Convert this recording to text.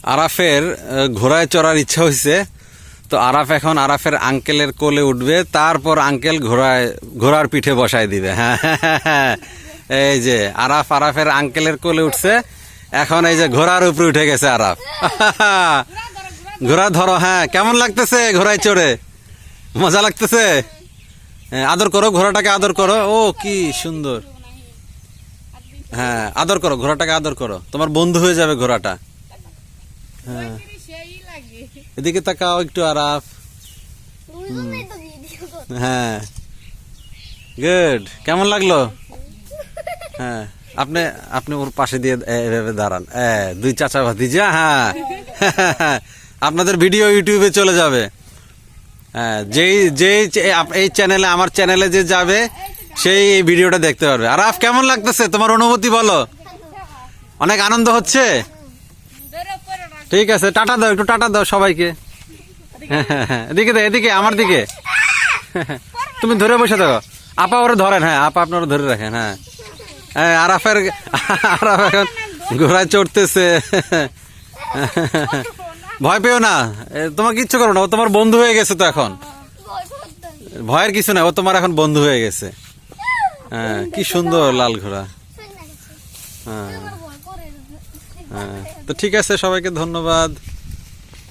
আরাফের ঘোড়ায় চড়ার ইচ্ছা হয়েছে, তো আরাফ এখন আরাফের আঙ্কেলের কোলে উঠবে, তারপর আঙ্কেল ঘোড়ার পিঠে বসায় দিবে। হ্যাঁ, এই যে আরাফের আঙ্কেলের কোলে উঠছে, এখন এই যে ঘোড়ার উপরে উঠে গেছে আরাফ। ঘোড়া ধরো। হ্যাঁ, কেমন লাগতেছে ঘোড়ায় চড়ে? মজা লাগতেছে? আদর করো ঘোড়াটাকে, আদর করো। ও কি সুন্দর। হ্যাঁ, আদর করো ঘোড়াটাকে, আদর করো, তোমার বন্ধু হয়ে যাবে ঘোড়াটা। হ্যাঁ, এদিকে তাকাও একটু আরাফ। হ্যাঁ, গুড। কেমন লাগলো? হ্যাঁ, আপনি ওর পাশে দিয়ে এভাবে দাঁড়ান। দুই চাচা ভাতিজা। হ্যাঁ, আপনাদের ভিডিও ইউটিউবে চলে যাবে। হ্যাঁ, যেই এই চ্যানেলে, আমার চ্যানেলে যে যাবে, সেই এই ভিডিওটা দেখতে পারবে। আরাফ, কেমন লাগতেছে? তোমার অনুভূতি বলো। অনেক আনন্দ হচ্ছে? ঠিক আছে, টাটা দাও, একটু টাটা দাও সবাইকে। এদিকে এদিকে আমার দিকে। তুমি ধরে বসে থাকো। আপা ওরা ধরেন। হ্যাঁ, আপা আপনারা ধরে রাখেন। হ্যাঁ, আরাফ এখন ঘোড়ায় চড়তেছে। ভয় পেও না, তোমার কিচ্ছু করো না, ও তোমার বন্ধু হয়ে গেছে। তো এখন ভয়ের কিছু না, ও তোমার এখন বন্ধু হয়ে গেছে। হ্যাঁ, কি সুন্দর লাল ঘোড়া। হ্যাঁ, হ্যাঁ, তো ঠিক আছে, সবাইকে ধন্যবাদ।